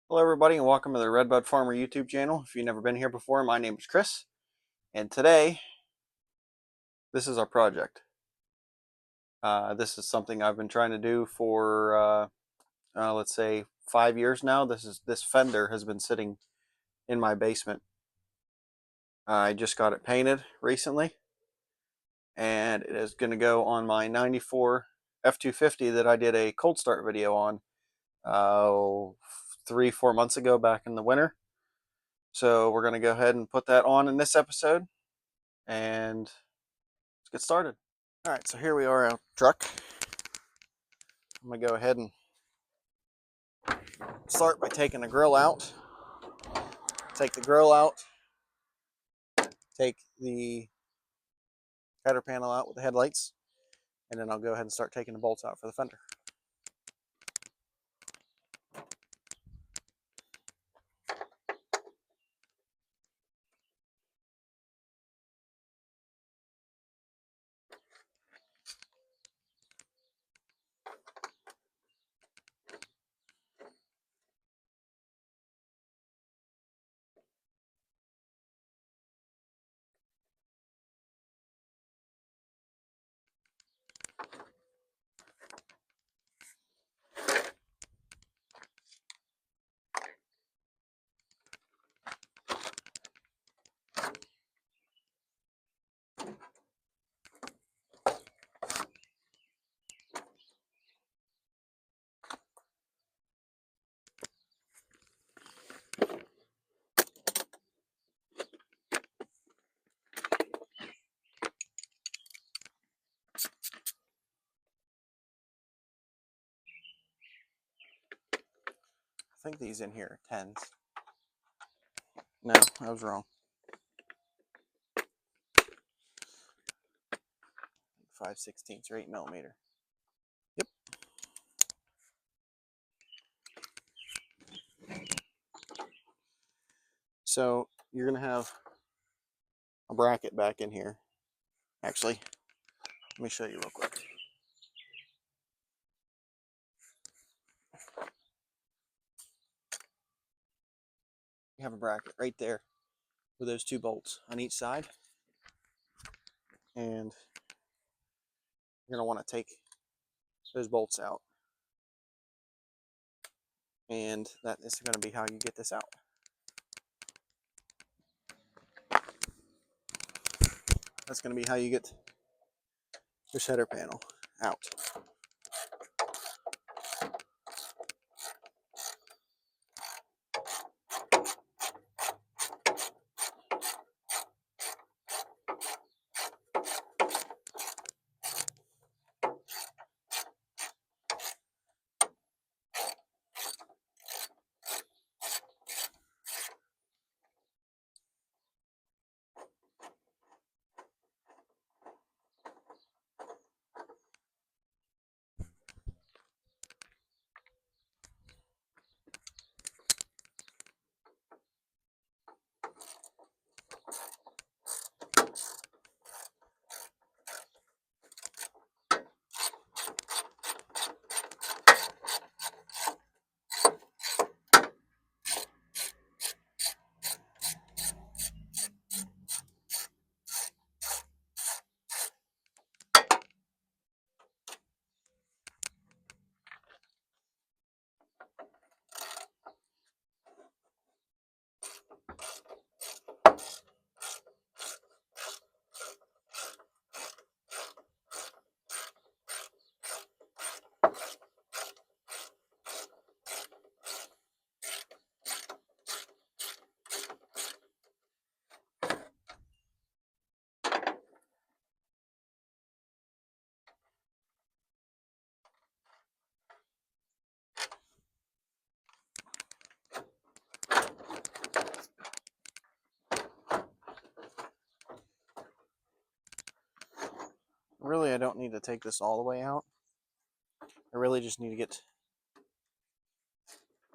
Hello everybody and welcome to the Redbud Farmer YouTube channel. If you've never been here before, my name is Chris, and today this is our project. This is something I've been trying to do for let's say 5 years now. This fender has been sitting in my basement. I just got it painted recently, and it is going to go on my 94 F250 that I did a cold start video on 3-4 months ago back in the winter. So we're going to go ahead and put that on in this episode, and let's get started. All right, so here we are, our truck. I'm gonna go ahead and start by taking the grill out. Take the grill out, take the header panel out with the headlights, and then I'll go ahead and start taking the bolts out for the fender. I think these in here are 10s. No, I was wrong. 5/16 or 8mm. Yep. So you're gonna have a bracket back in here. Actually, let me show you real quick. You have a bracket right there with those 2 bolts on each side, and you're going to want to take those bolts out, and that is going to be how you get this out. That's going to be how you get this header panel out. Really, I don't need to take this all the way out. I really just need to get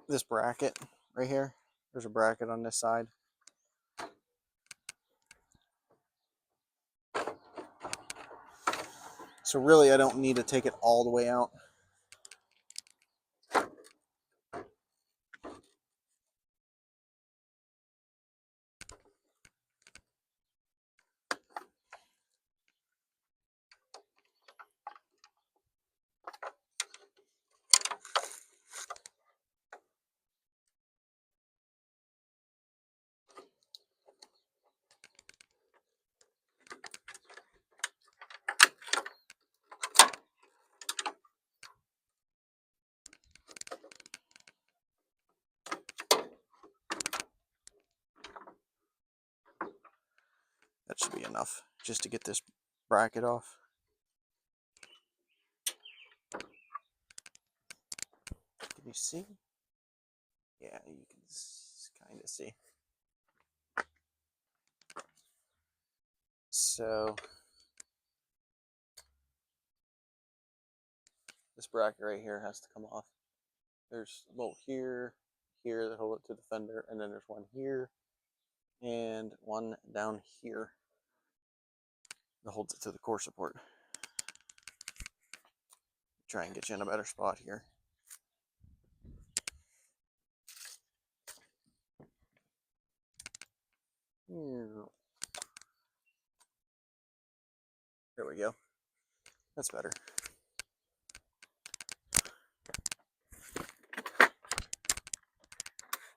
this bracket right here. There's a bracket on this side. So really, I don't need to take it all the way out. That should be enough just to get this bracket off. Can you see? Yeah, you can kind of see. So this bracket right here has to come off. There's a bolt here, here that hold it to the fender, and then there's one here and one down here that holds it to the core support. Try and get you in a better spot here. There we go. That's better.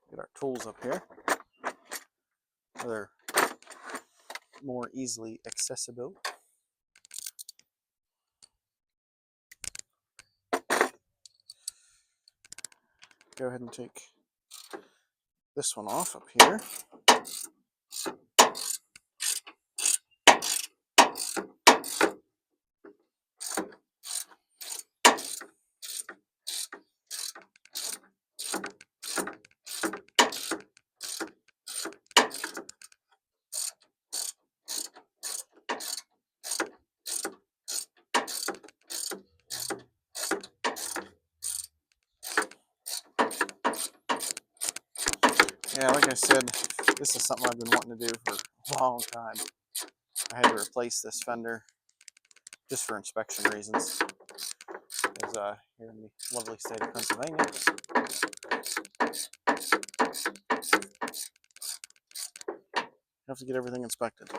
Get our tools up here. They're more easily accessible. Go ahead and take this one off up here. Yeah, like I said, this is something I've been wanting to do for a long time. I had to replace this fender just for inspection reasons. Because here in the lovely state of Pennsylvania, you have to get everything inspected.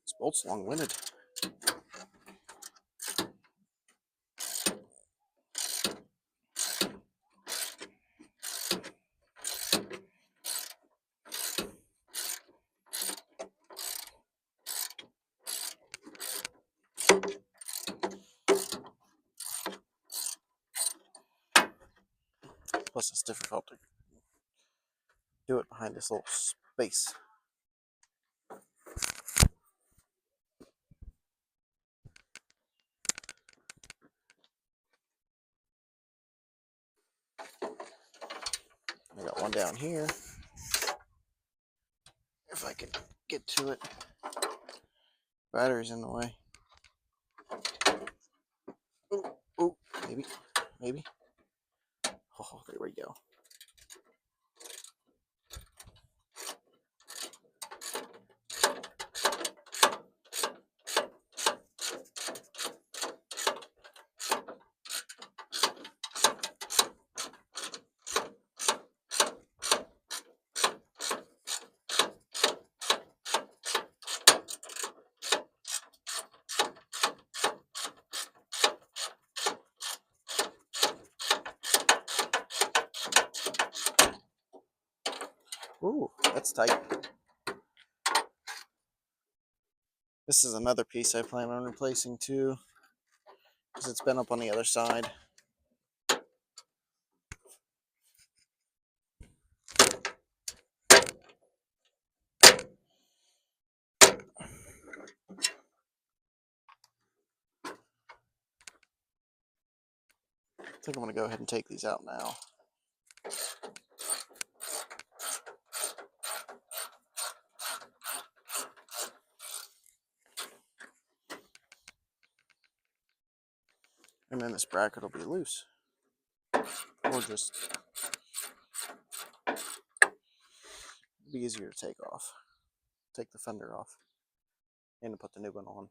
This bolt's long-winded. Plus, it's difficult to do it behind this little space. I got one down here. If I can get to it. Battery's in the way. Oh, maybe. Oh, there we go. Ooh, that's tight. This is another piece I plan on replacing too, because it's been up on the other side. think I'm going to go ahead and take these out now. And then this bracket will be loose. Or just be easier to take off. Take the fender off and to put the new one on.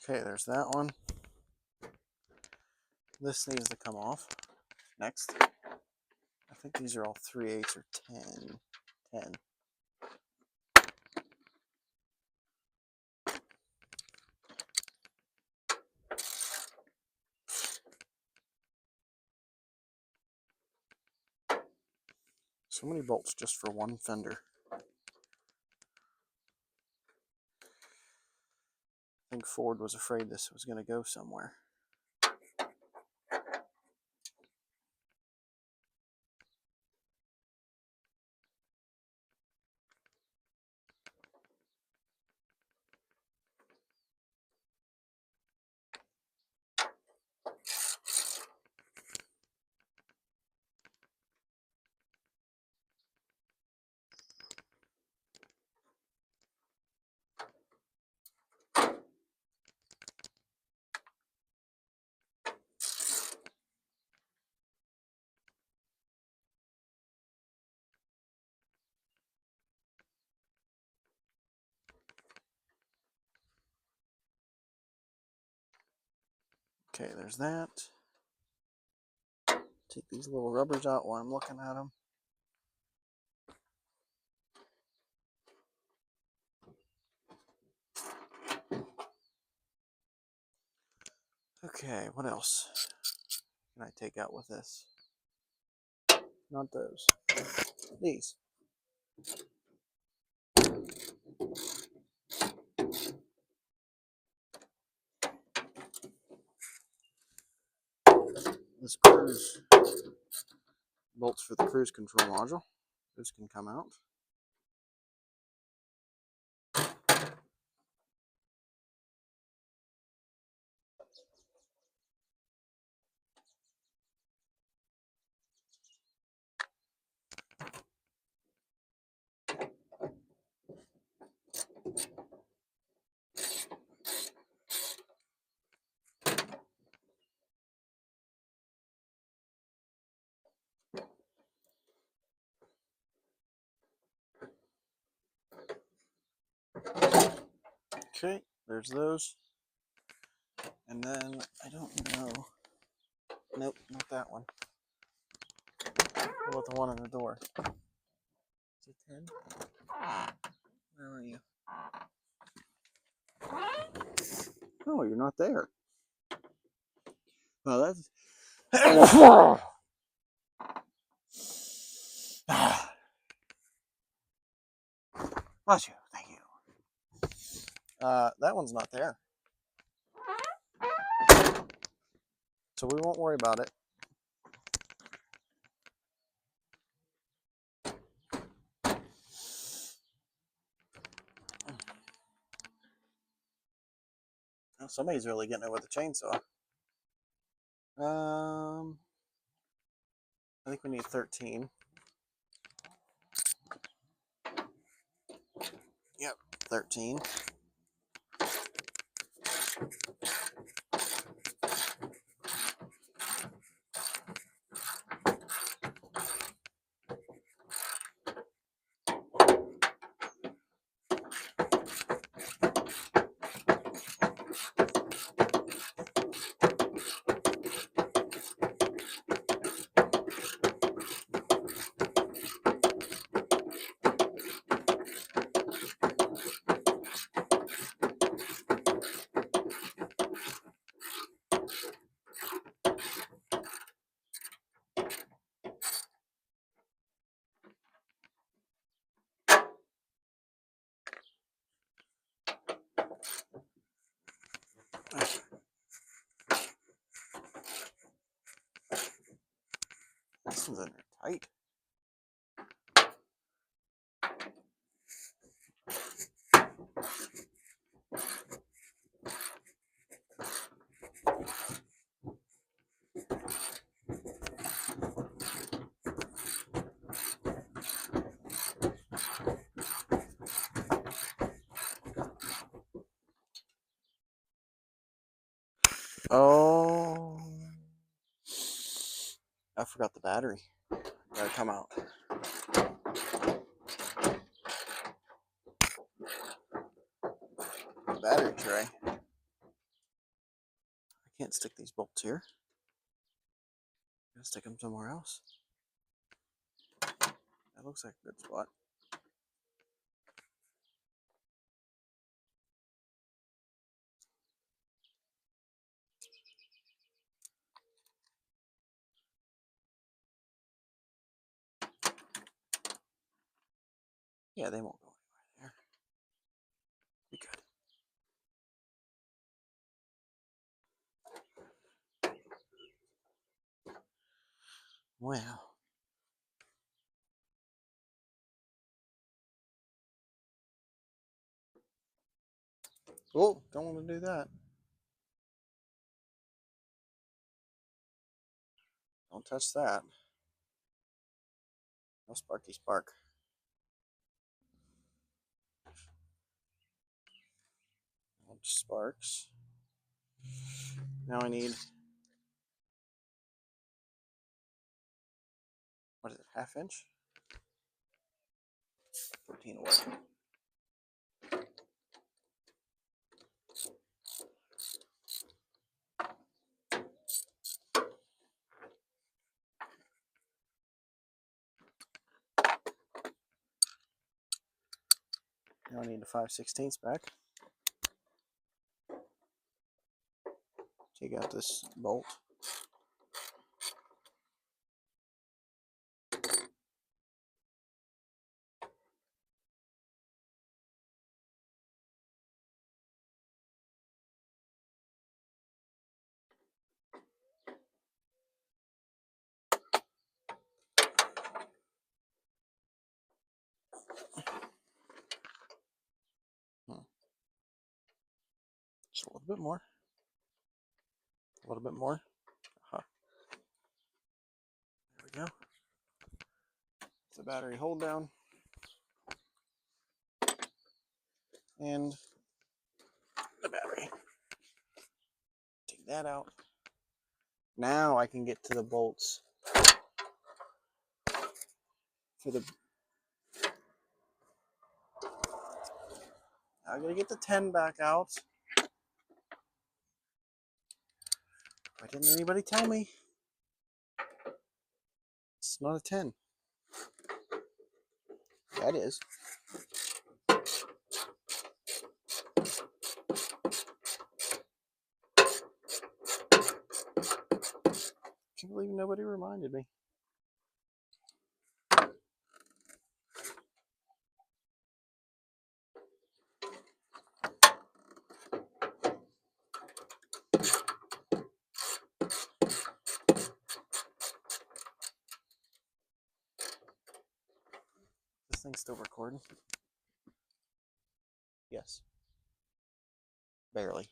Okay, there's that one. This needs to come off next. I think these are all 3/8 or 10. So many bolts just for one fender. I think Ford was afraid this was going to go somewhere. Okay, there's that. Take these little rubbers out while I'm looking at them. Okay, what else can I take out with this? Not those. These. This cruise bolts for the cruise control module. Those can come out. Okay, there's those. And then, I don't know. Nope, not that one. What about the one on the door? Is it 10? Where are you? Oh, you're not there. Well, that's... Bless you. Thank you. That one's not there. So we won't worry about it. Well, somebody's really getting it with a chainsaw. I think we need 13. Yep, 13. This one's in there tight. Oh, I forgot the battery. Gotta come out. The battery tray. I can't stick these bolts here. Gotta stick them somewhere else. That looks like a good spot. Yeah, they won't go anywhere there. Be good. Well. Oh, don't want to do that. Don't touch that. No sparky spark. Sparks. Now I need, what is it, 1/2 inch? 14 away. Now I need the 5/16 back. Take out this bolt. Just a little bit more. A little bit more. There we go. The battery hold down. And the battery. Take that out. Now I can get to the bolts for the. I gotta get the 10 back out. Why didn't anybody tell me? It's not a 10. That is. Can't believe nobody reminded me. This thing's still recording? Yes. Barely.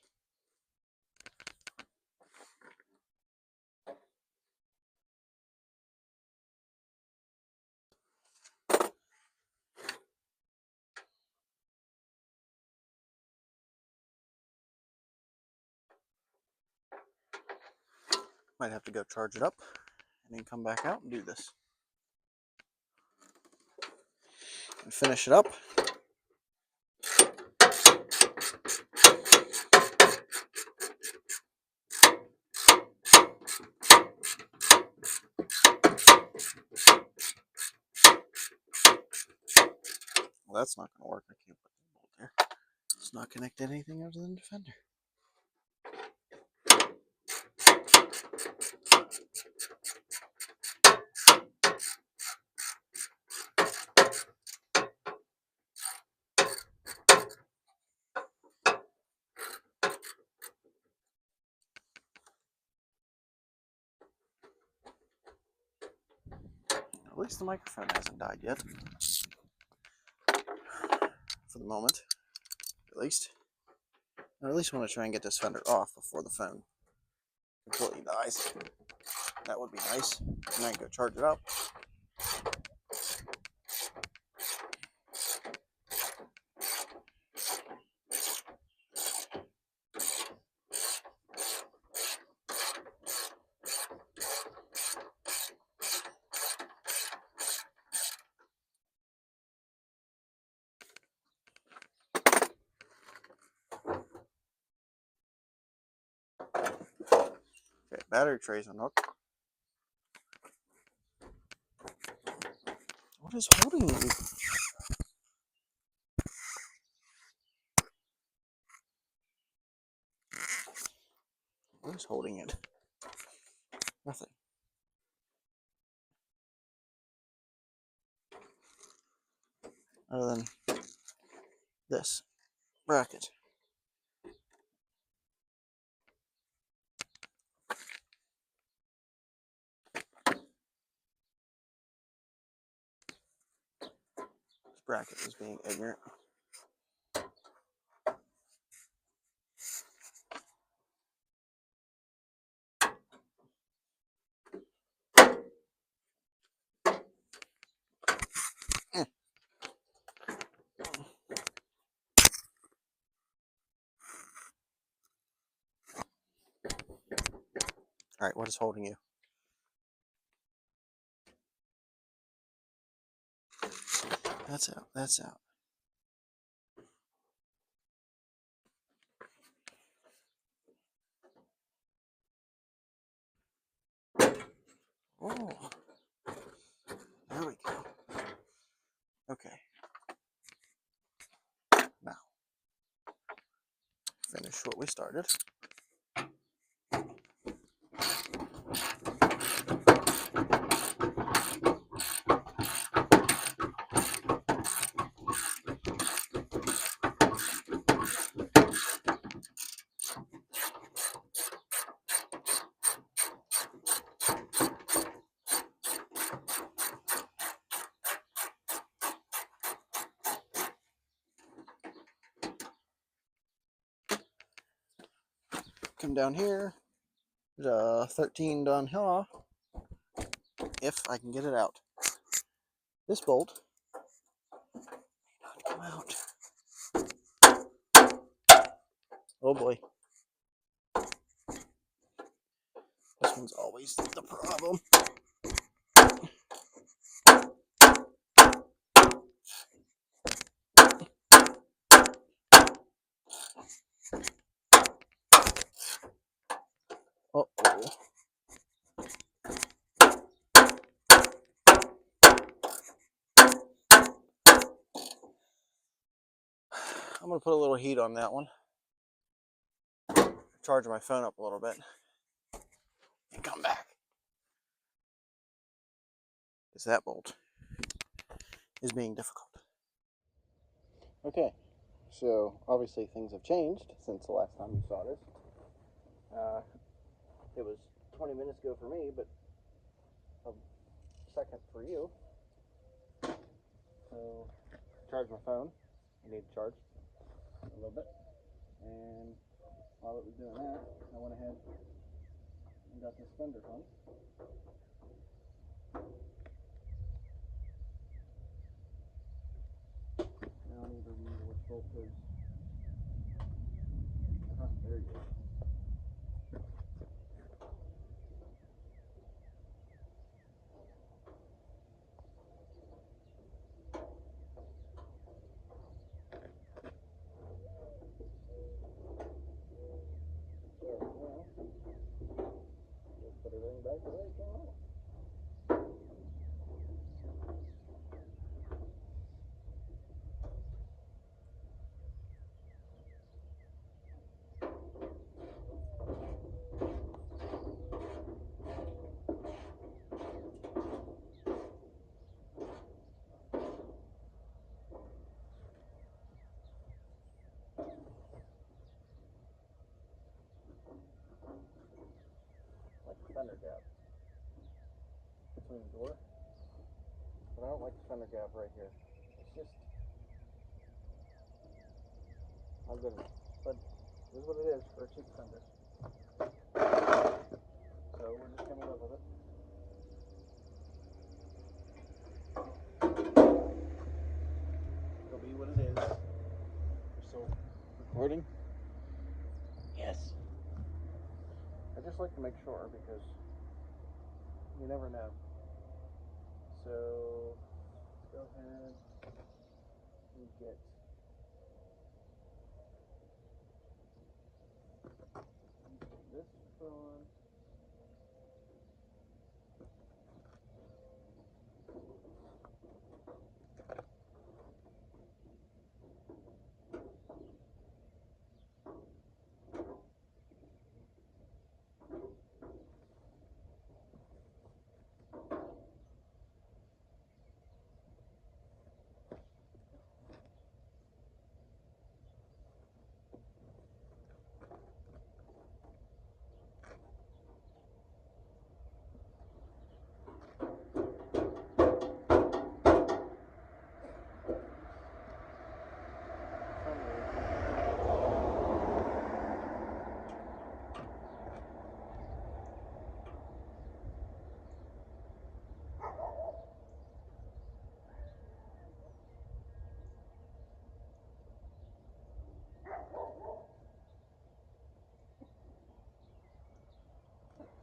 Might have to go charge it up and then come back out and do this. And finish it up. Well, that's not going to work. I can't put the bolt there. It's not connected to anything other than the fender. At least the microphone hasn't died yet. For the moment, at least. I at least want to try and get this fender off before the phone completely dies. That would be nice. And then go charge it up. Okay, battery trays unhooked. What is holding you? What is holding it? Nothing. Other than this bracket. This bracket is being ignorant. Alright, what is holding you? That's out. That's out. Oh. There we go. Okay. Now, finish what we started. Come down here. There's a 13 down here. If I can get it out. This bolt may not come out. Oh boy. This one's always the problem. Uh-oh. I'm going to put a little heat on that one. Charge my phone up a little bit. And come back. Because that bolt is being difficult. Okay. So, obviously things have changed since the last time you saw this. It was 20 minutes ago for me, but a second for you. So, charge my phone. I need to charge a little bit. And while it was doing that, I went ahead and got this fender hung. Now I need to remember which bolt goes. There you go. swing door. But I don't like the fender gap right here. It's just not good enough. But this is what it is for a cheap fender. So we're just gonna live with it. It'll be what it is. We're still recording. Yes. I just like to make sure because you never know. So let's go ahead and get this on.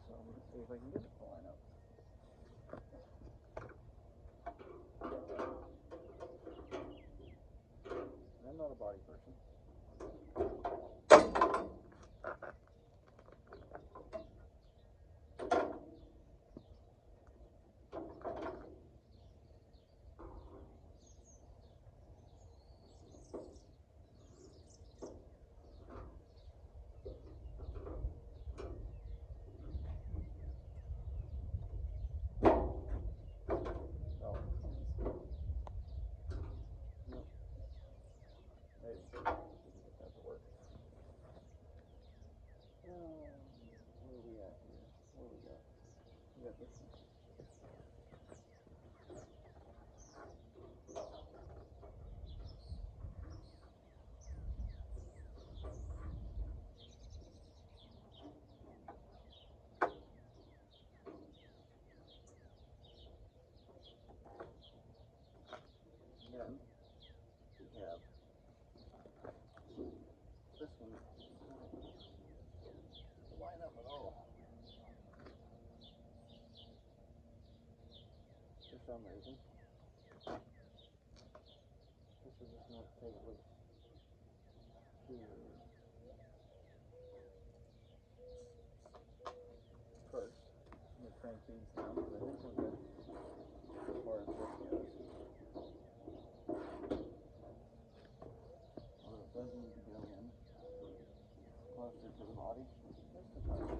So let's see if I can get it to line up. I'm not a body person. Where are we at here? What do we got? We got this one. Then we have this one. Line up at all. For some reason. This is just not take it loose. First, I'm going to crank these down because I think we're good as far as this goes. Although it does need to go in closer to the body. Just a touch.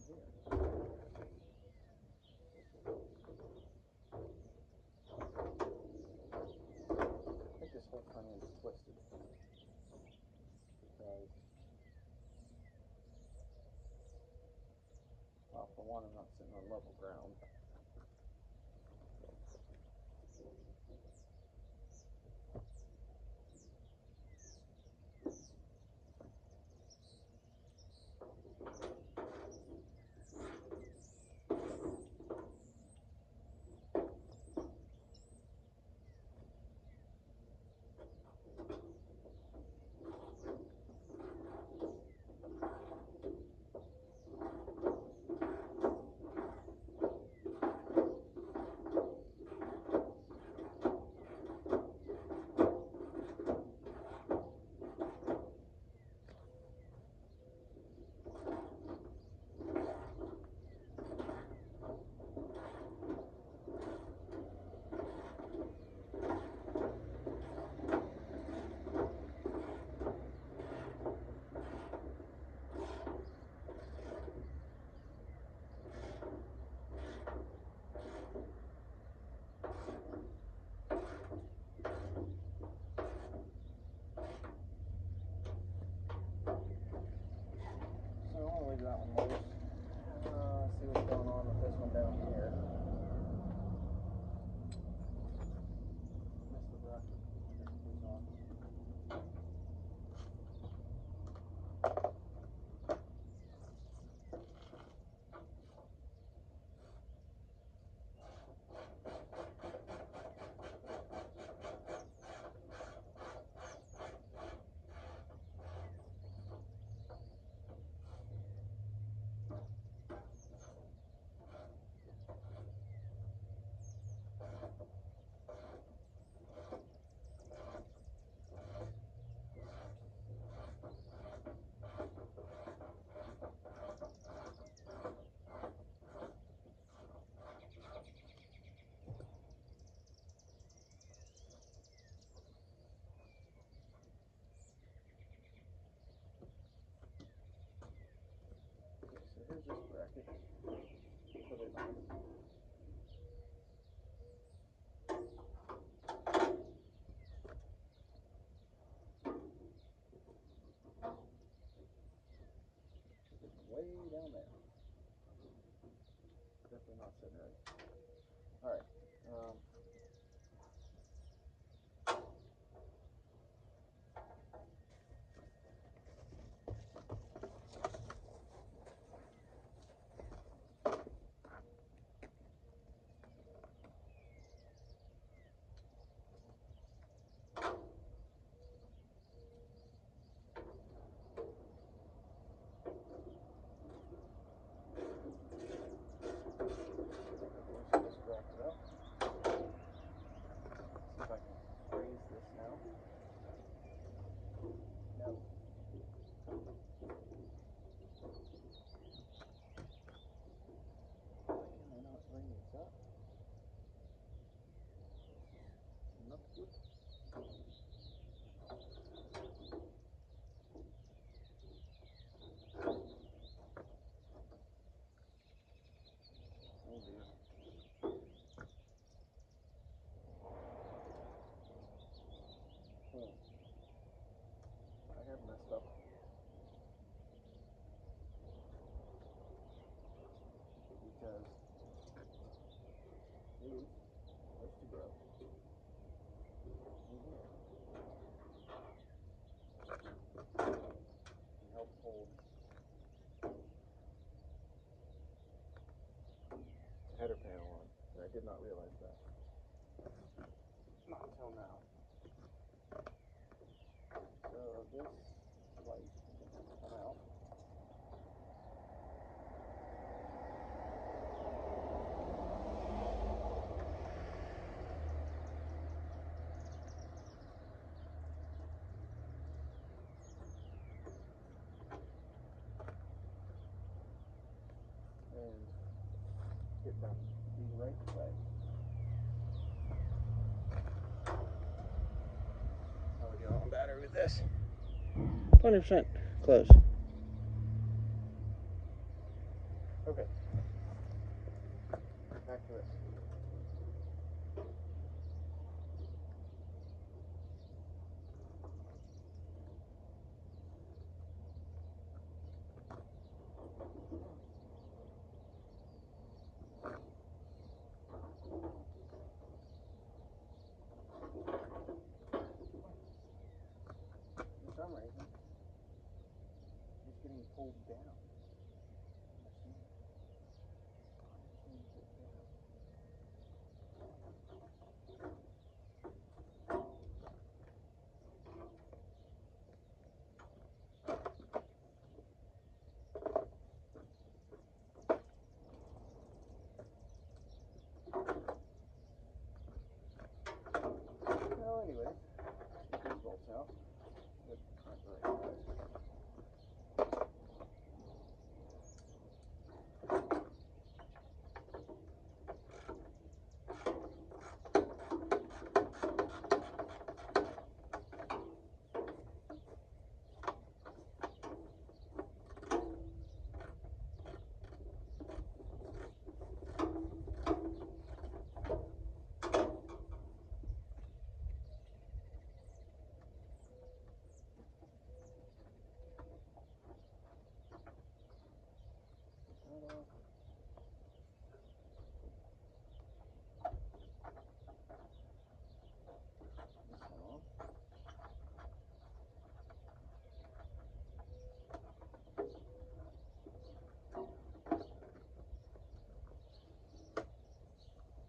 here? I think this whole front end is twisted because, well, for one, I'm not sitting on level ground. That one loose. See what's going on with this one down here. Missed the bracket. This off. So here's this bracket. Put it on. Way down there. Definitely not sitting right. Alright. Just wrap it up. See if I can raise this now. No. Why can I not bring this up? Not good. Oh dear. I have messed up. Because these are to grow in here and help hold the header panel on. And I did not realize that. Not until now. So this light can come out. And get them the right way. How we doing on battery with this? 20% close. Okay. Back to this. For some reason, it's getting pulled down. Well, anyways, get these bolts out. They aren't very nice.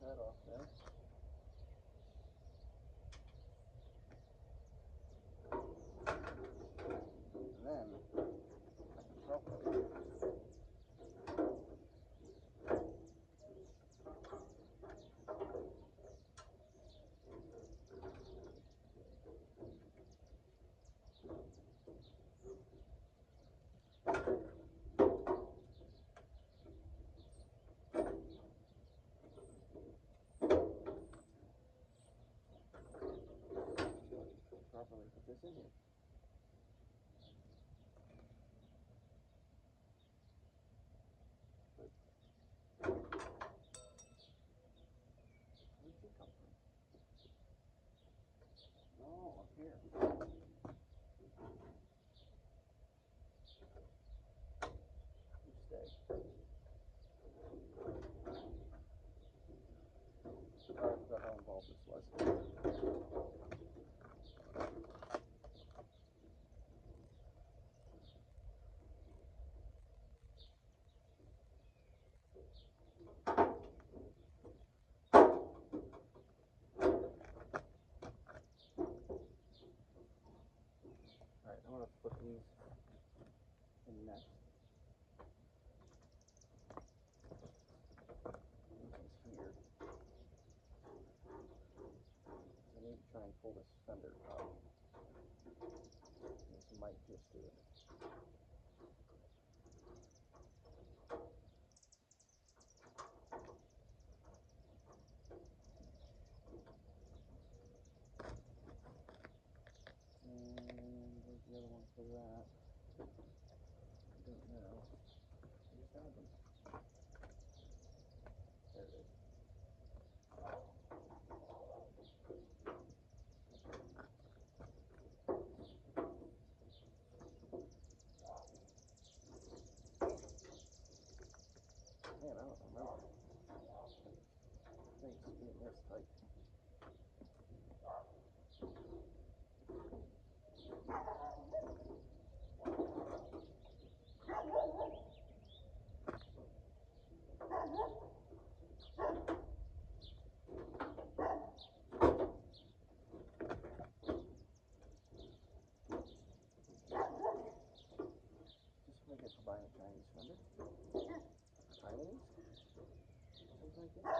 That off there. And then I can probably properly put this in here. Where'd you come from? Oh, up here. You stay. Sorry, I forgot how involved this was. Alright, I'm going to put these in next. These here. I need to try and pull this fender up. This might just do it. And where's the other one for that? I don't know. I just had them. There it is. Man, I don't remember things being this tight. Just what I get for buying a Chinese fender. Chinese? Something like that.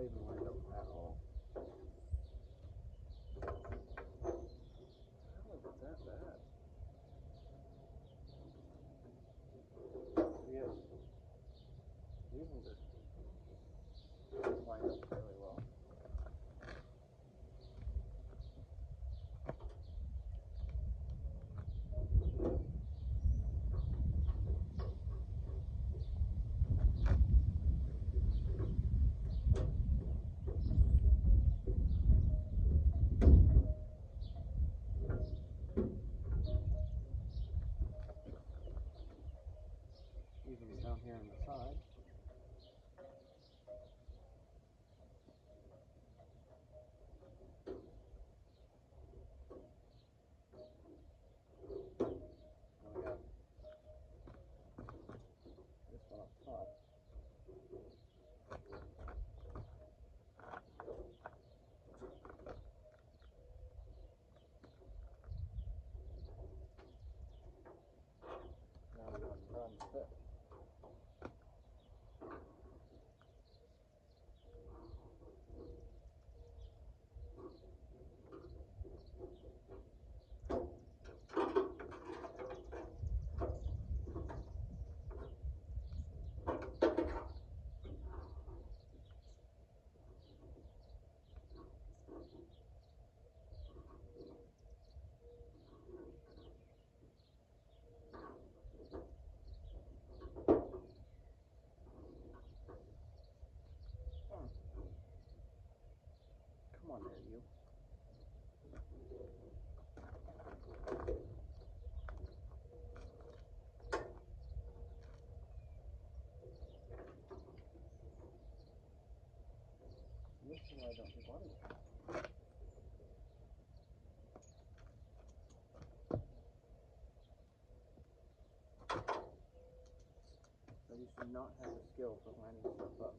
not even lined up at all. How is it that bad? Yes. These ones are lined up fairly well. Even down here on the side. And we got this one up top. Now we got the problem with it. Come on there, you. This is why I don't do body work. I used to not have the skill for lining stuff up.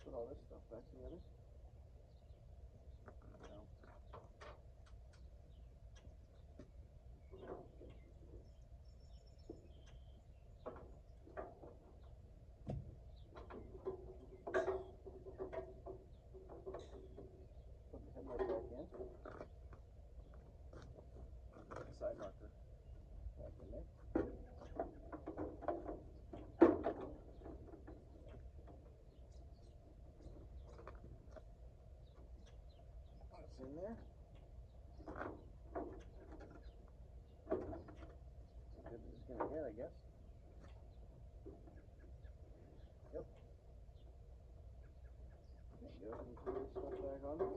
Put all this stuff back together. No. Put the headlight back in. Put the side marker back in there. That's in there. Good as it's gonna get, I guess. Yep. There you go. Some clear stuff back on there.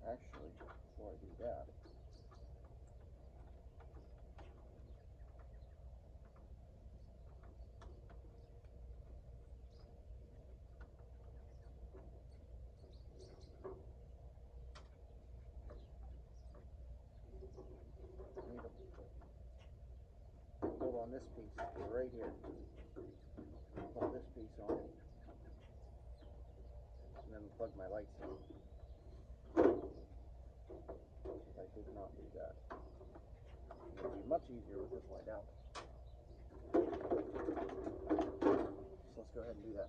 Actually, before I do that, I need to hold on this piece right here. Hold this piece on, and then plug my lights in. I did not do that. It would be much easier with this light out. So let's go ahead and do that.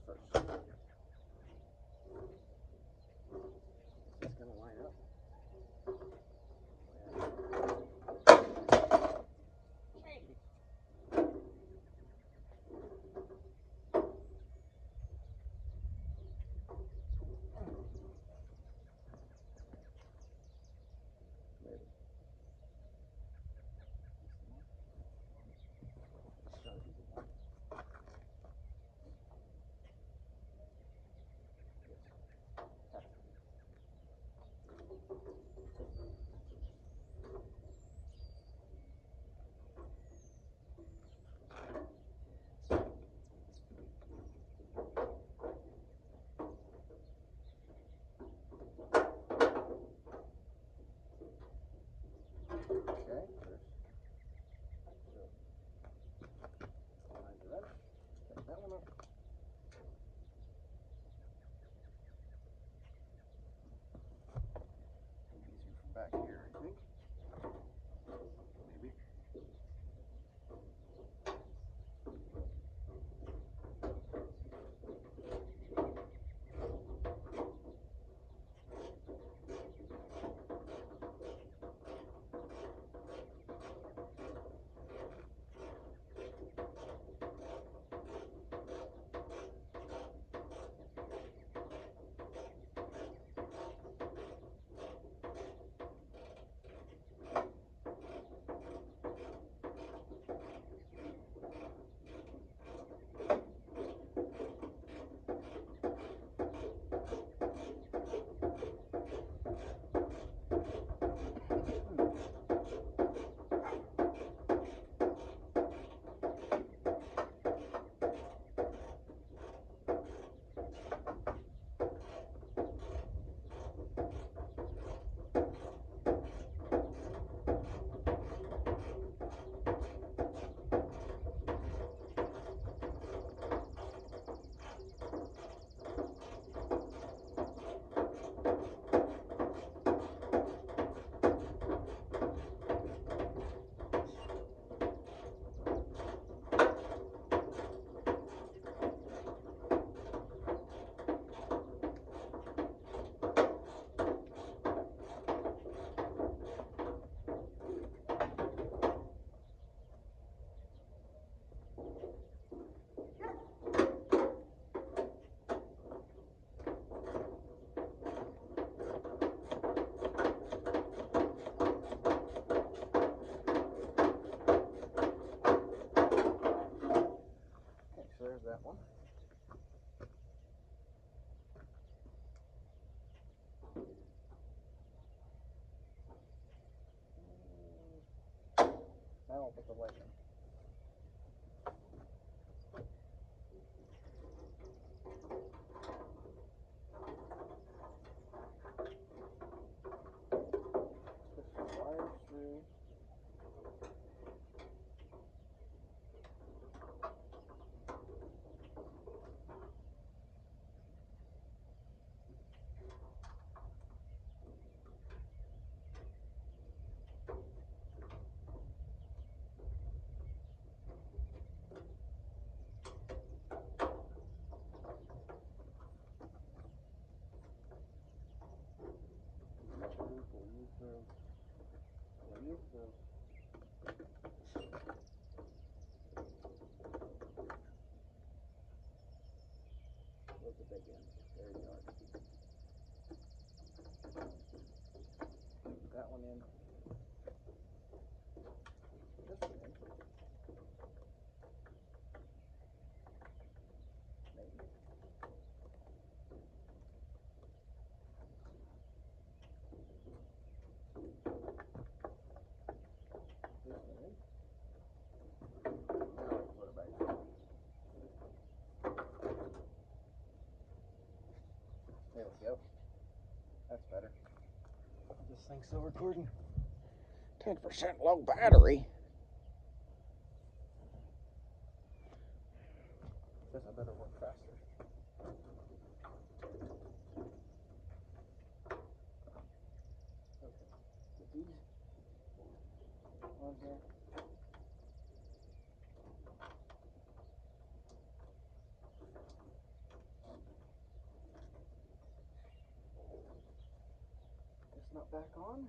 that one up. Easier from back here, I think. Maybe. There's that one. Now I'll put the light in. Push the wires through. Look at that again. There you are. Put that one in. This one in. Maybe. This one in. Now let's put it back in. There we go. That's better. This thing's still recording. 10% low battery. Guess I better work faster. Okay. Get these on here. It's not back on.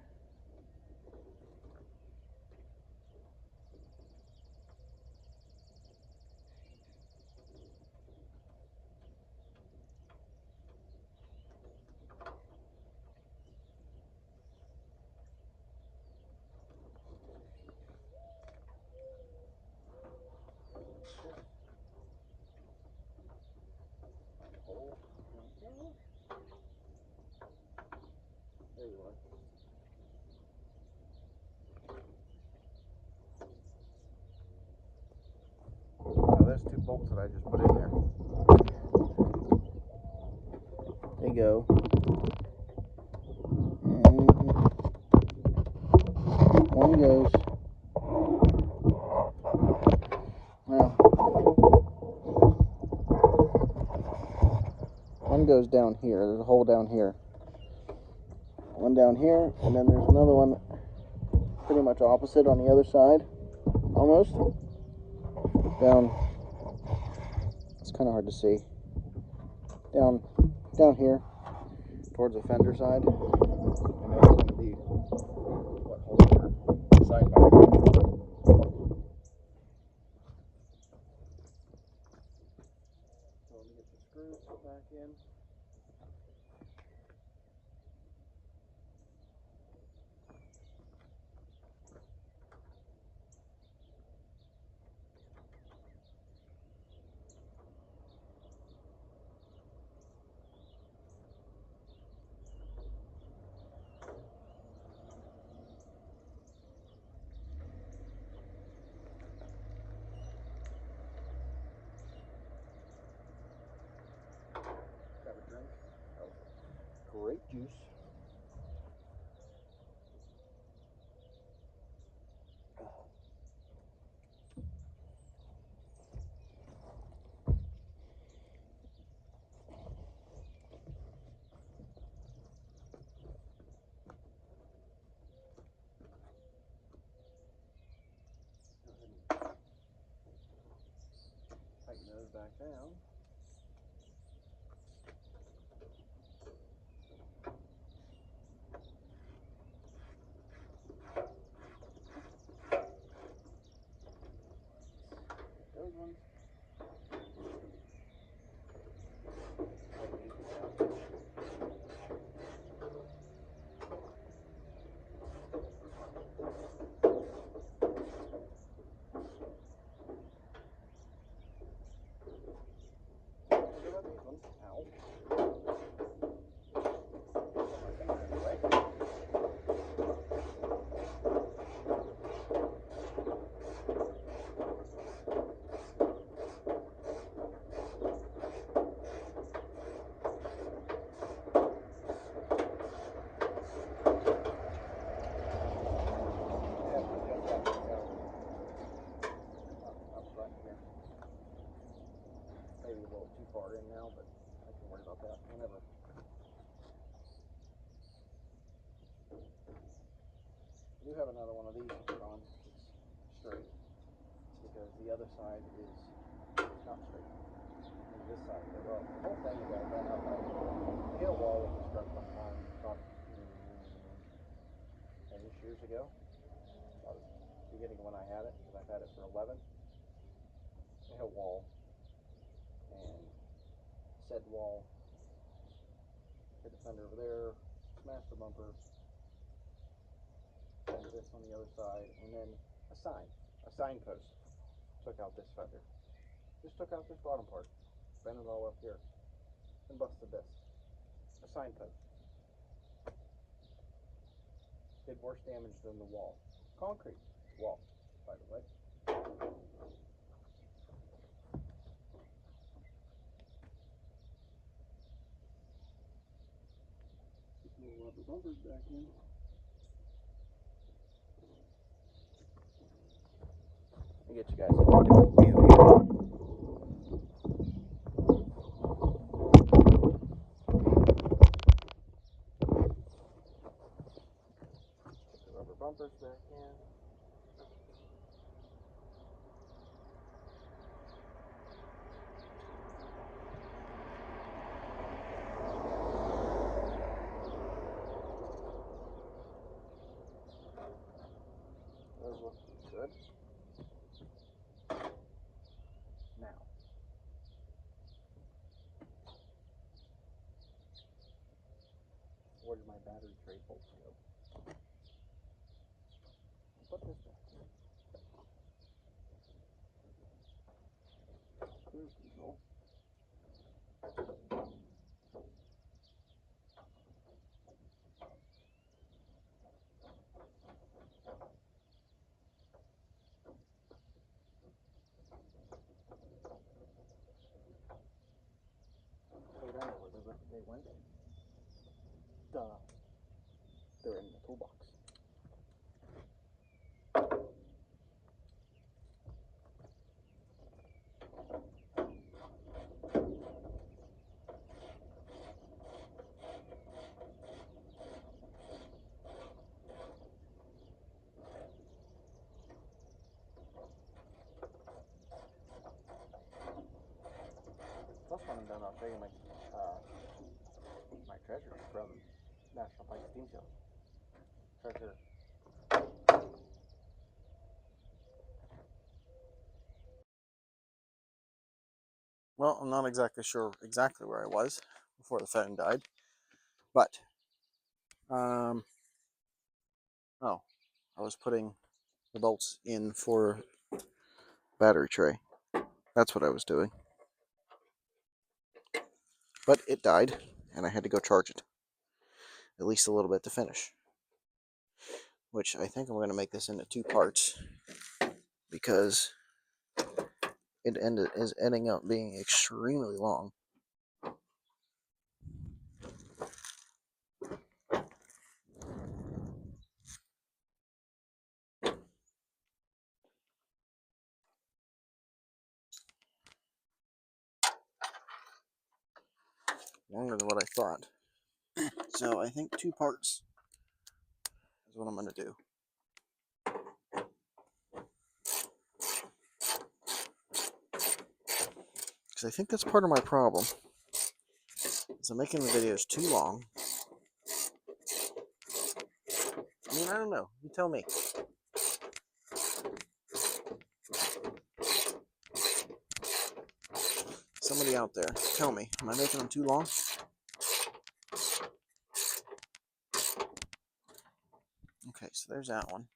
There you are. Now there's two bolts that I just put in there. There you go. One goes, well, one goes down here. There's a hole down here. One down here, and then there's another one pretty much opposite on the other side, almost. Down, it's kind of hard to see. Down here, towards the fender side. And that's going to be what holds your side back. So let me get the screws back in. Grab a drink of grape juice. Tighten those back down. Those ones. Maybe a little too far in now, but I can worry about that whenever. I do have another one of these to put on. It's straight because the other side is not straight. And this side, well, the whole thing got done up. I hit a wall with this truck one time, about 10-ish years ago. That was the beginning when I had it, because I've had it for 11. I hit a wall, and said wall hit the fender over there, smashed the bumper, and this on the other side, and then a signpost took out this fender. Just took out this bottom part, bent it all up here, and busted this. A signpost. Did worse damage than the wall. Concrete wall, by the way. We'll rub the bumpers back in. Let me get you guys a different view here. Put the rubber bumpers back in. Those look good. Now, where did my battery tray bolts go? Put this back in. Cruise control. So I don't know where they went. Duh. They're in the toolbox. around, I'll show you my treasure from National Pike Steam Show. Treasure. Well, I'm not exactly sure where I was before the phone died, but oh, I was putting the bolts in for battery tray. That's what I was doing. But it died, and I had to go charge it. At least a little bit to finish. Which I think I'm going to make this into 2 parts, because it is ending up being extremely long. Longer than what I thought. So I think 2 parts is what I'm going to do. Because I think that's part of my problem. Is I'm making the videos too long. I mean, I don't know. You tell me. Somebody out there, tell me. Am I making them too long? Okay, so there's that one.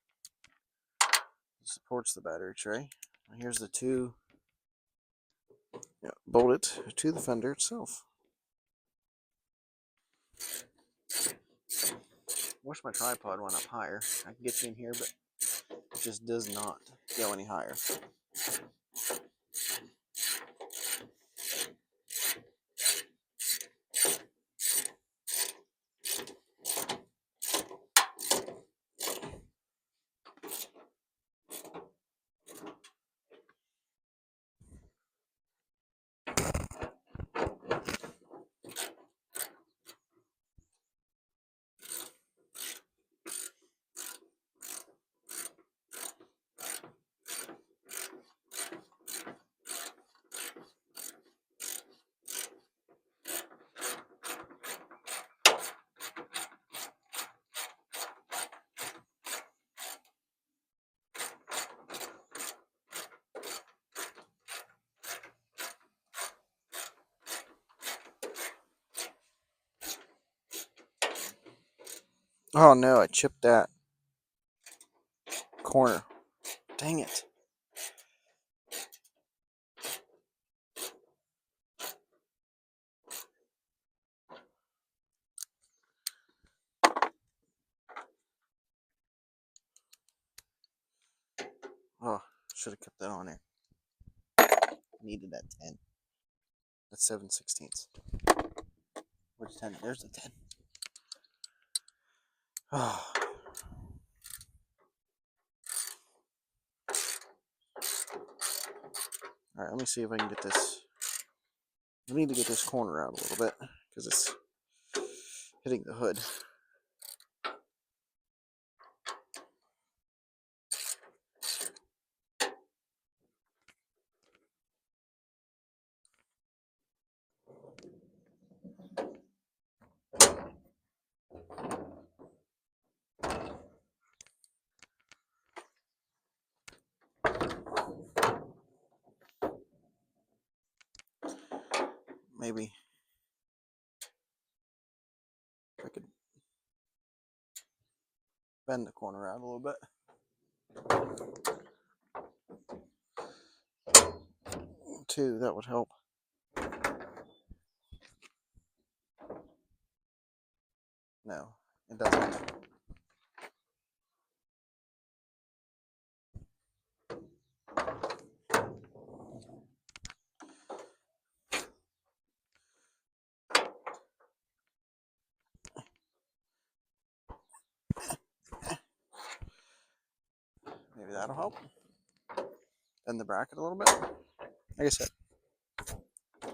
It supports the battery tray. Here's the 2 bolted to the fender itself. Wish my tripod went up higher. I can get you in here, but it just does not go any higher. Oh no, I chipped that corner. Dang it. Oh, should have kept that on there. Needed that 10. That's 7/16. Where's 10? There's the 10. Oh. Alright, let me see if I can get this. I need to get this corner out a little bit, because it's hitting the hood. Maybe I could bend the corner out a little bit. 2, that would help. No, it doesn't. Maybe that'll help. Bend the bracket a little bit. Like I said,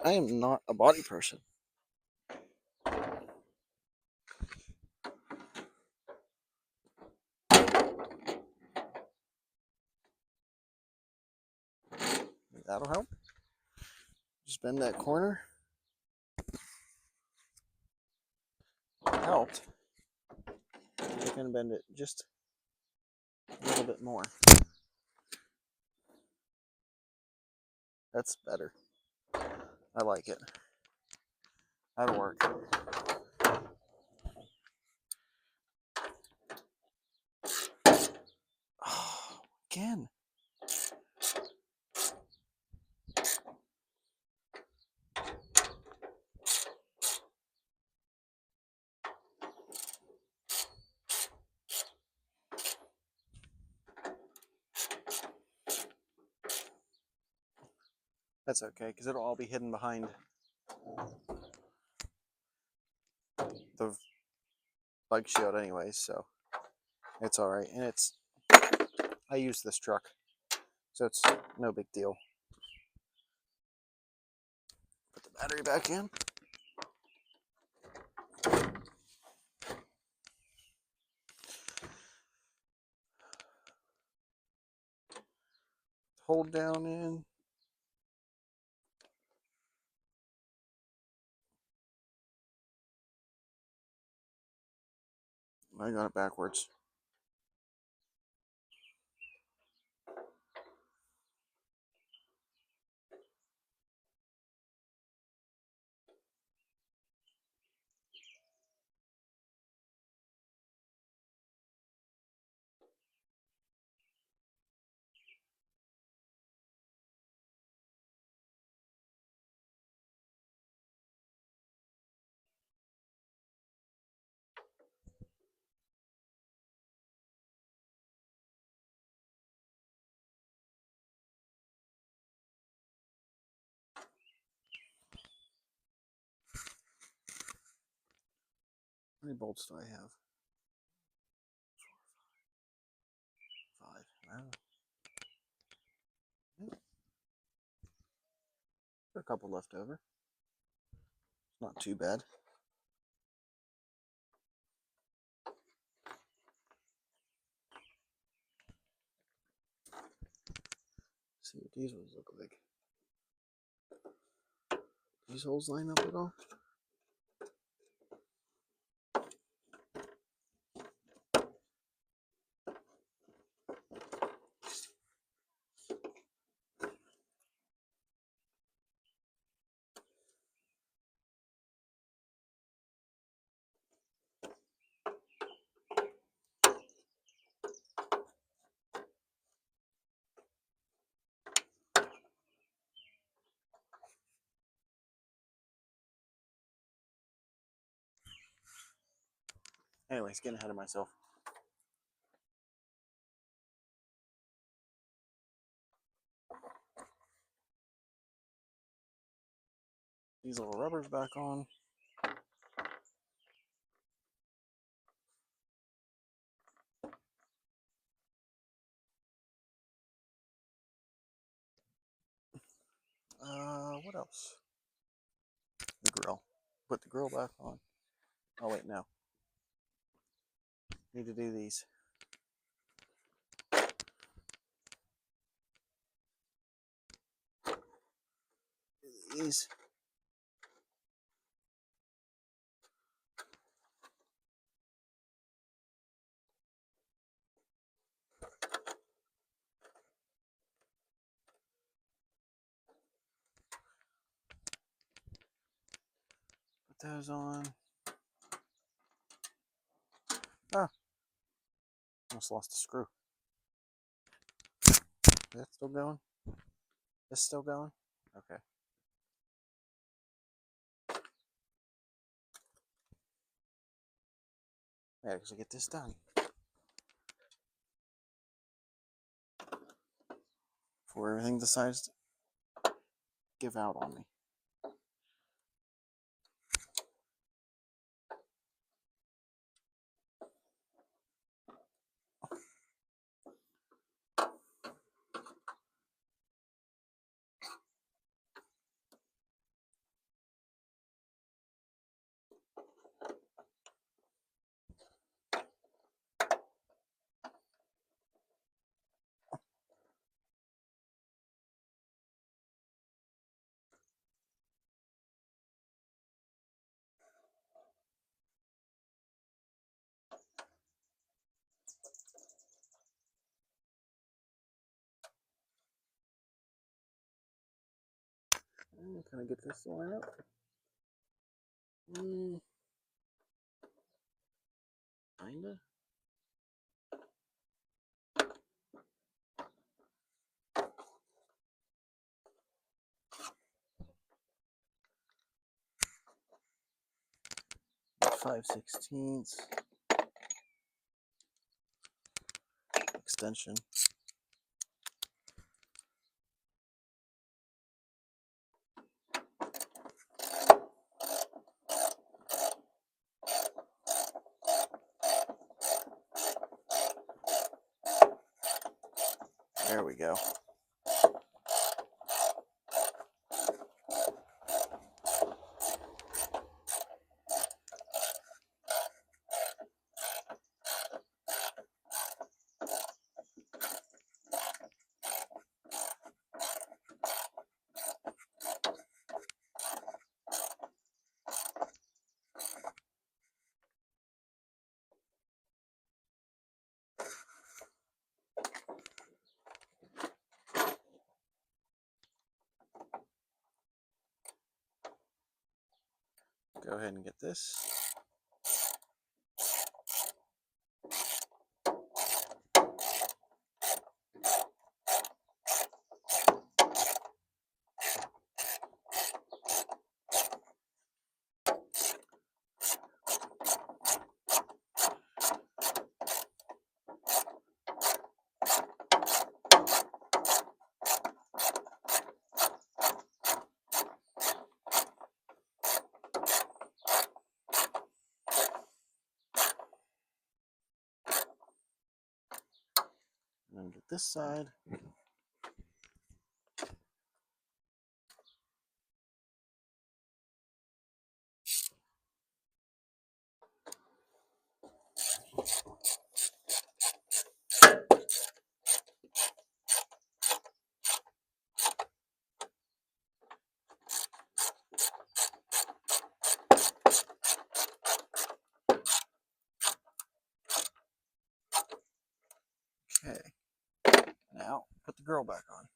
I am not a body person. That'll help. Just bend that corner. helped, I can bend it just a little bit more. That's better. I like it. That'll work. Oh, again. That's okay, because it'll all be hidden behind the bug shield anyways, so it's all right. And I use this truck, so it's no big deal. Put the battery back in. Hold down in. I got it backwards. How many bolts do I have? 4, 5. Got a couple left over. Not too bad. See what these ones look like. These holes line up at all? Anyways, getting ahead of myself. These little rubbers back on. What else? The grill. Put the grill back on. Oh wait, no. Need to do these. These. Put those on. Ah, almost lost a screw. Is that still going? This still going? Okay. Yeah, because I get this done before everything decides to give out on me. Can I get this to line up? Kinda. .5/16 extension. There we go. Go ahead and get this. And then get this side. Okay. Now put the grill back on.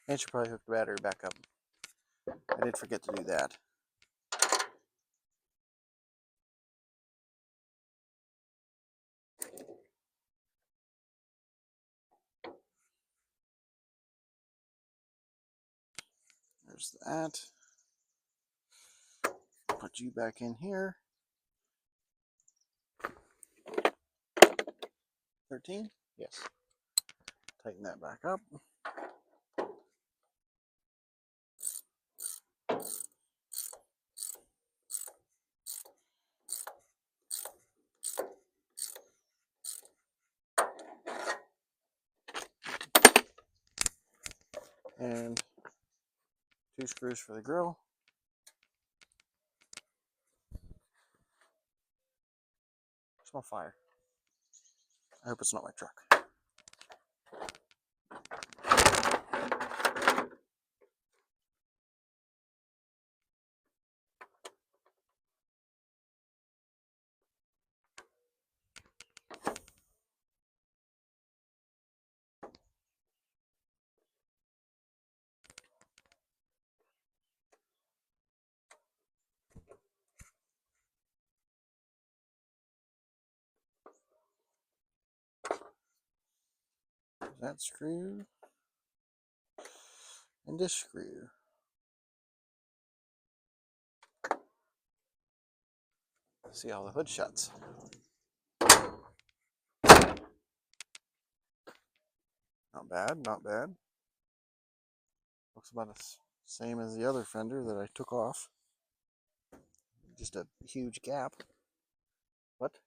And should probably hook the battery back up. I did forget to do that. There's that. Put you back in here. 13? Yes. Tighten that back up. And 2 screws for the grill. I smell fire. I hope it's not my truck. That screw and this screw. See how the hood shuts. Not bad, not bad. Looks about the same as the other fender that I took off. Just a huge gap. What?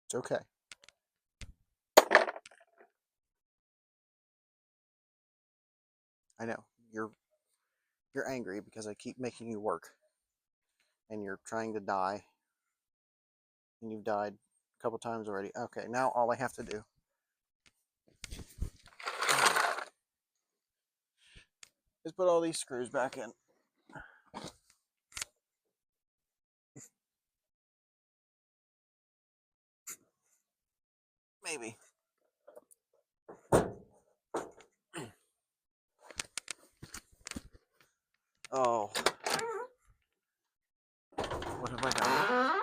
It's okay. I know you're angry because I keep making you work, and you're trying to die, and you've died a couple times already. Okay, now all I have to do is put all these screws back in. Maybe. Oh. What have I done?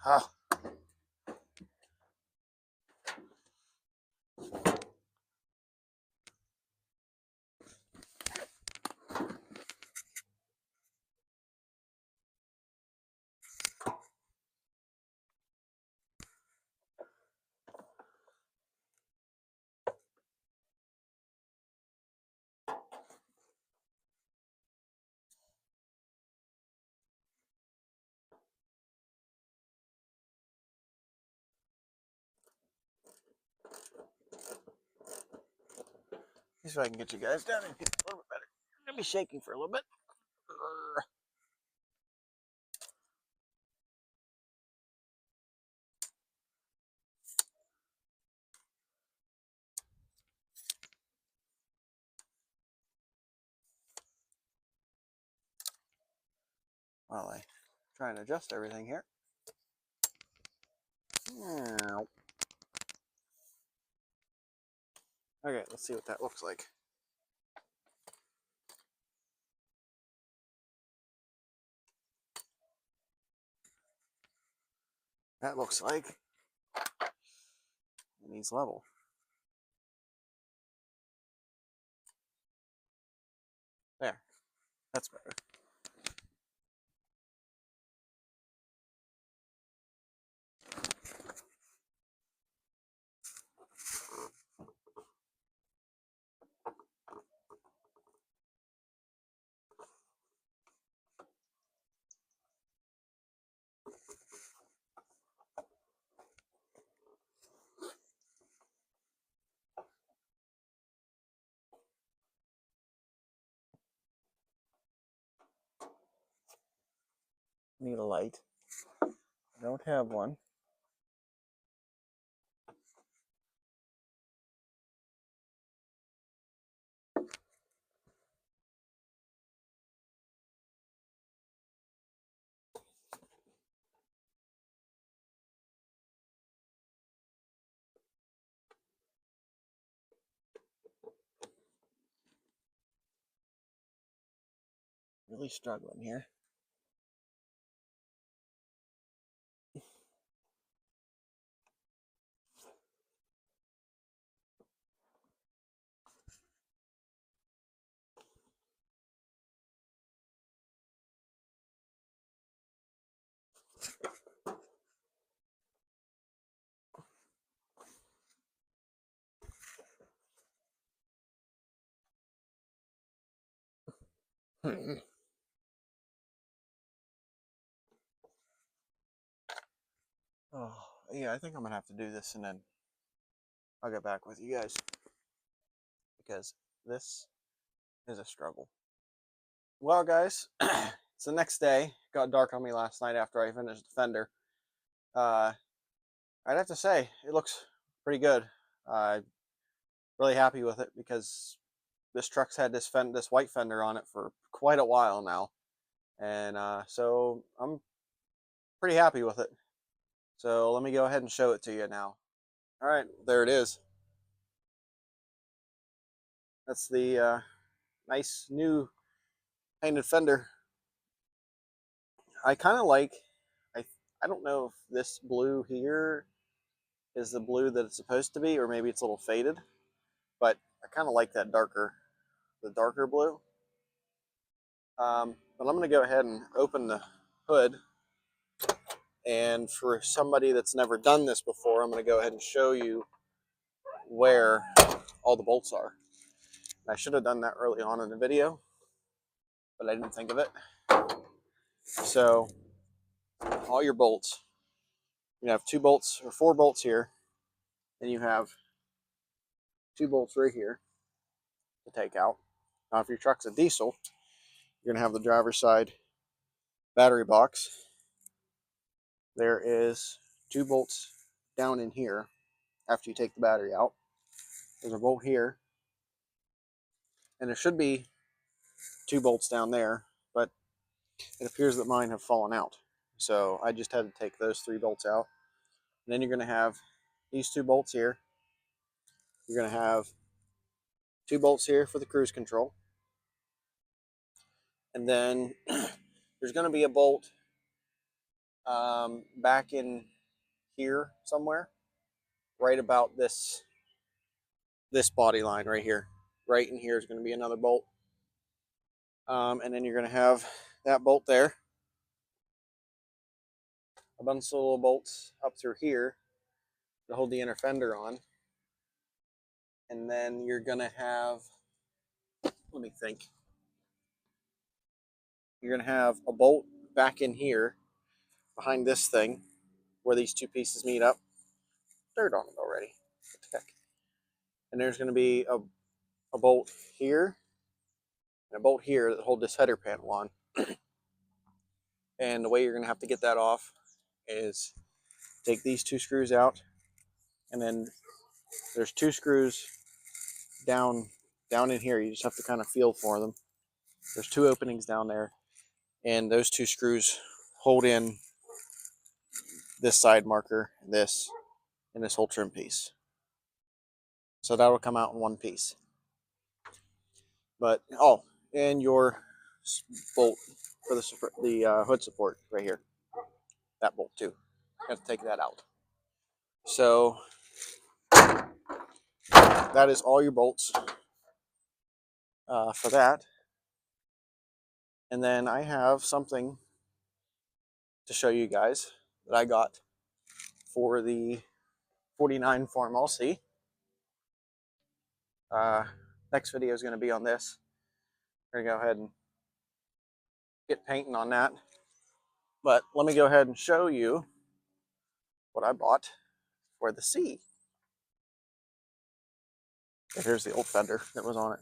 Ah. See if I can get you guys down and get a little bit better. I'm gonna be shaking for a little bit. While I try and adjust everything here. Okay, let's see what that looks like. That looks like it needs level. There, that's better. Need a light. I don't have one. Really struggling here. Oh, yeah, I think I'm gonna have to do this and then I'll get back with you guys because this is a struggle. Well, guys, it's the next day. It got dark on me last night after I finished the fender. I'd have to say it looks pretty good. Really happy with it because this truck's had this white fender on it for quite a while now, and so I'm pretty happy with it. So let me go ahead and show it to you now. All right, there it is. That's the nice new painted fender. I kind of like. I I don't know if this blue here is the blue that it's supposed to be, or maybe it's a little faded. But I kind of like that the darker blue. But I'm going to go ahead and open the hood. And for somebody that's never done this before, I'm going to go ahead and show you where all the bolts are. I should have done that early on in the video, but I didn't think of it. So all your bolts, you have 2 bolts or 4 bolts here, and you have 2 bolts right here to take out. Now, if your truck's a diesel, you're going to have the driver's side battery box. There is 2 bolts down in here after you take the battery out. There's a bolt here, and there should be 2 bolts down there, but it appears that mine have fallen out. So I just had to take those 3 bolts out. And then you're going to have these 2 bolts here. You're going to have 2 bolts here for the cruise control. And then there's going to be a bolt back in here somewhere, right about this body line right here. Right in here is going to be another bolt. And then you're going to have that bolt there. A bunch of little bolts up through here to hold the inner fender on. And then you're going to have, let me think. You're going to have a bolt back in here behind this thing where these 2 pieces meet up. Dirt on it already. What the heck? And there's going to be a bolt here and a bolt here that hold this header panel on. And the way you're going to have to get that off is take these 2 screws out, and then there's 2 screws down in here. You just have to kind of feel for them. There's 2 openings down there, and those 2 screws hold in this side marker, this, and this whole trim piece. So that'll come out in one piece. But and your bolt for the hood support right here, that bolt too. You have to take that out. So that is all your bolts for that. And then I have something to show you guys that I got for the 49 Farmall C. Next video is going to be on this. We're going to go ahead and get painting on that. But let me go ahead and show you what I bought for the C. Here's the old fender that was on it.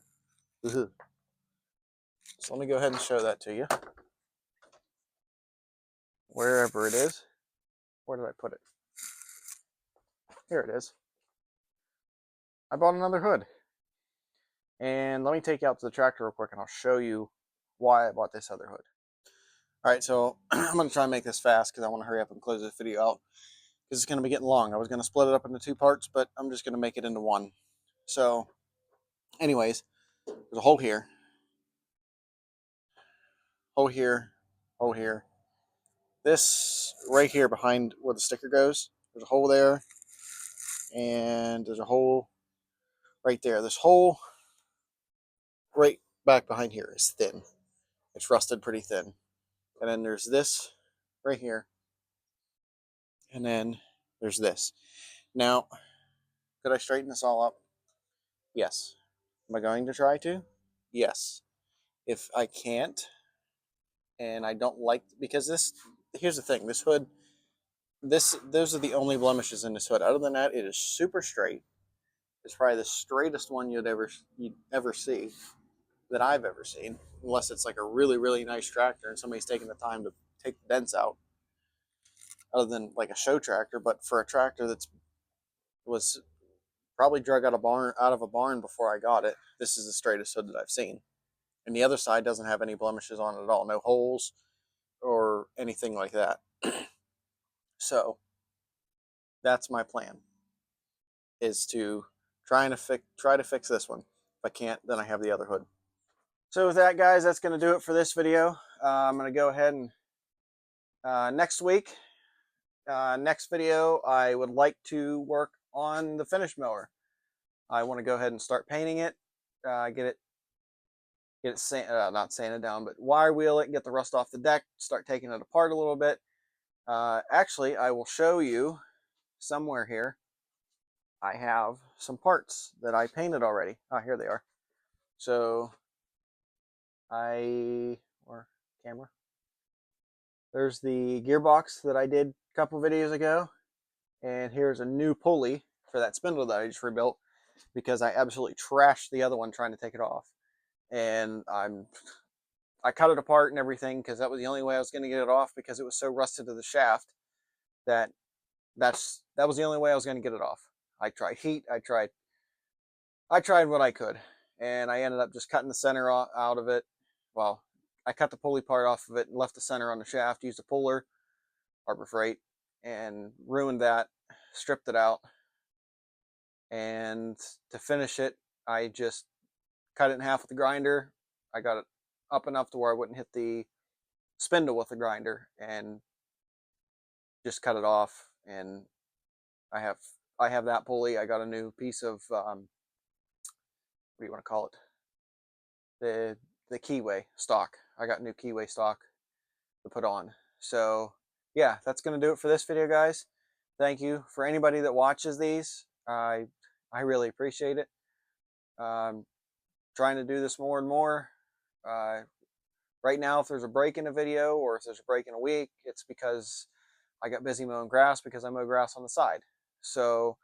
So let me go ahead and show that to you. Wherever it is. Where did I put it? Here it is. I bought another hood. And let me take you out to the tractor real quick and I'll show you why I bought this other hood. Alright, so I'm going to try and make this fast because I want to hurry up and close this video out, because it's going to be getting long. I was going to split it up into 2 parts, but I'm just going to make it into one. So, anyways, there's a hole here, hole here, hole here. This right here behind where the sticker goes, there's a hole there, and there's a hole right there. This hole right back behind here is thin. It's rusted pretty thin. And then there's this right here, and then there's this. Now, could I straighten this all up? Yes. Am I going to try to? Yes. If I can't, and I don't like, because this, here's the thing, this hood, those are the only blemishes in this hood. Other than that, it is super straight. It's probably the straightest one you'd ever see, that I've ever seen, unless it's like a really, really nice tractor and somebody's taking the time to take the dents out, other than like a show tractor. But for a tractor that was probably drug out of a barn before I got it, this is the straightest hood that I've seen. And the other side doesn't have any blemishes on it at all, no holes or anything like that. So that's my plan, is to try to fix this one. If I can't, then I have the other hood. So with that, guys, that's going to do it for this video. I'm going to go ahead and next week, next video, I would like to work on the finish mower. I want to go ahead and start painting it, get it not sanded down, but wire wheel it, get the rust off the deck, start taking it apart a little bit. Actually, I will show you somewhere here. I have some parts that I painted already. Oh, here they are. So camera. There's the gearbox that I did a couple videos ago. And here's a new pulley for that spindle that I just rebuilt, because I absolutely trashed the other one trying to take it off. And I cut it apart and everything, because that was the only way I was going to get it off, because it was so rusted to the shaft that was the only way I was going to get it off. I tried heat, I tried what I could, and I ended up just cutting the center out of it, well, I cut the pulley part off of it and left the center on the shaft, used a puller, Harbor Freight, and ruined that, stripped it out. And to finish it, I just cut it in half with the grinder. I got it up enough to where I wouldn't hit the spindle with the grinder, and just cut it off. And I have that pulley. I got a new piece of what do you want to call it? The keyway stock. I got new keyway stock to put on. So yeah, that's going to do it for this video, guys. Thank you for anybody that watches these. I really appreciate it. Trying to do this more and more. Right now, if there's a break in a video or if there's a break in a week, it's because I got busy mowing grass, because I mow grass on the side. So,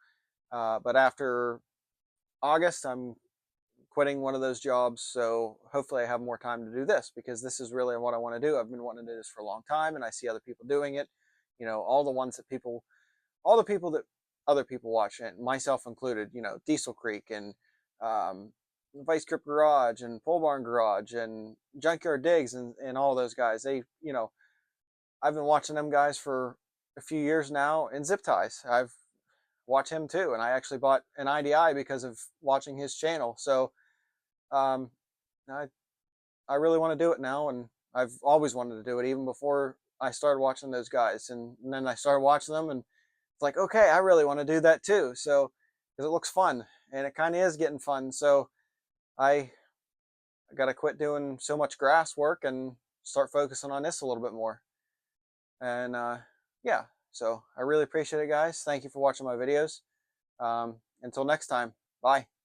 but after August, I'm quitting one of those jobs. So hopefully I have more time to do this, because this is really what I want to do. I've been wanting to do this for a long time, and I see other people doing it. You know, all the people that other people watch, and myself included, you know, Diesel Creek and Vice Grip Garage and Pole Barn Garage and Junkyard Digs and all those guys. They, you know, I've been watching them guys for a few years now. And Zip Ties, I've watched him too, and I actually bought an IDI because of watching his channel. So I really want to do it now, and I've always wanted to do it even before I started watching those guys. And then I started watching them, and it's like, okay, I really want to do that too. So because it looks fun, and it kind of is getting fun. So I got to quit doing so much grass work and start focusing on this a little bit more. And yeah, so I really appreciate it, guys. Thank you for watching my videos. Until next time, bye.